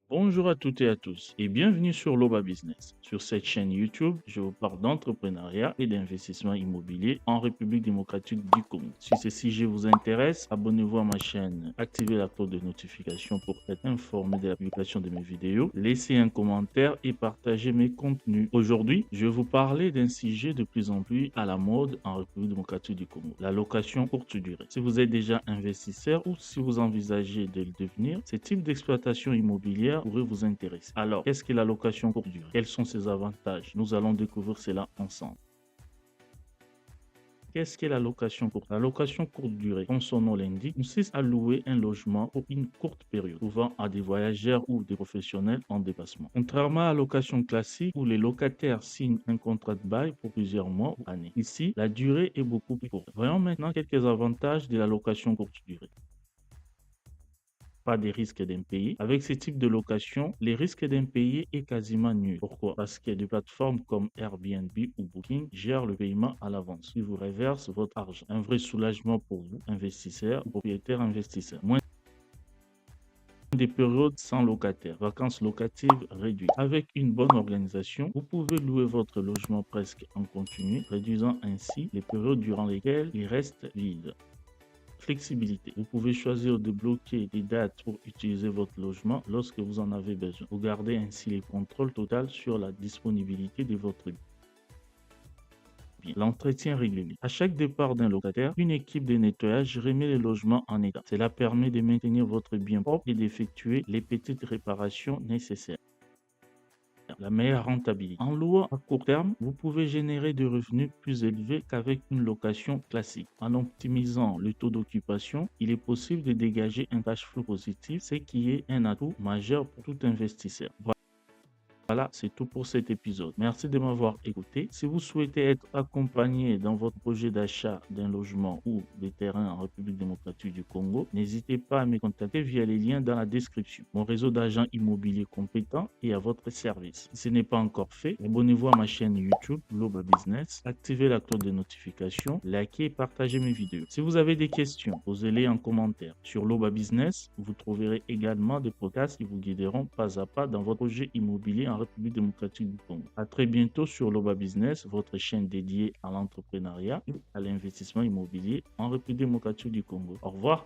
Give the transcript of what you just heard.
Bonjour à toutes et à tous et bienvenue sur Loba Business. Sur cette chaîne YouTube, je vous parle d'entrepreneuriat et d'investissement immobilier en République démocratique du Congo. Si ce sujet vous intéresse, abonnez-vous à ma chaîne, activez la cloche de notification pour être informé de la publication de mes vidéos, laissez un commentaire et partagez mes contenus. Aujourd'hui, je vais vous parler d'un sujet de plus en plus à la mode en République démocratique du Congo, la location courte durée. Si vous êtes déjà investisseur ou si vous envisagez de le devenir, ce type d'exploitation immobilière pourrait vous intéresser. Alors, qu'est-ce que la location courte durée? Quels sont ses avantages? Nous allons découvrir cela ensemble. Qu'est-ce qu'est la location courte? La location courte durée, comme son nom l'indique, consiste à louer un logement pour une courte période, souvent à des voyageurs ou des professionnels en déplacement. Contrairement à la location classique où les locataires signent un contrat de bail pour plusieurs mois ou années. Ici, la durée est beaucoup plus courte. Voyons maintenant quelques avantages de la location courte durée. Pas des risques d'impayés. Avec ce type de location, les risques d'impayés est quasiment nul. Pourquoi? Parce que des plateformes comme Airbnb ou Booking gèrent le paiement à l'avance. Ils vous reversent votre argent. Un vrai soulagement pour vous, investisseurs, propriétaires, investisseurs. Moins des périodes sans locataire, vacances locatives réduites. Avec une bonne organisation, vous pouvez louer votre logement presque en continu, réduisant ainsi les périodes durant lesquelles il reste vide. Flexibilité. Vous pouvez choisir de bloquer des dates pour utiliser votre logement lorsque vous en avez besoin. Vous gardez ainsi le contrôle total sur la disponibilité de votre bien. L'entretien régulier. À chaque départ d'un locataire, une équipe de nettoyage remet le logement en état. Cela permet de maintenir votre bien propre et d'effectuer les petites réparations nécessaires. La meilleure rentabilité. En louant à court terme, vous pouvez générer des revenus plus élevés qu'avec une location classique. En optimisant le taux d'occupation, il est possible de dégager un cash flow positif, ce qui est un atout majeur pour tout investisseur. Voilà, c'est tout pour cet épisode. Merci de m'avoir écouté. Si vous souhaitez être accompagné dans votre projet d'achat d'un logement ou des terrains en République démocratique du Congo, n'hésitez pas à me contacter via les liens dans la description. Mon réseau d'agents immobiliers compétents est à votre service. Si ce n'est pas encore fait, abonnez-vous à ma chaîne YouTube Global Business, activez la cloche de notification, likez et partagez mes vidéos. Si vous avez des questions, posez-les en commentaire. Sur Loba Business, vous trouverez également des podcasts qui vous guideront pas à pas dans votre projet immobilier en République démocratique du Congo. À très bientôt sur Loba Business, votre chaîne dédiée à l'entrepreneuriat et à l'investissement immobilier en République démocratique du Congo. Au revoir.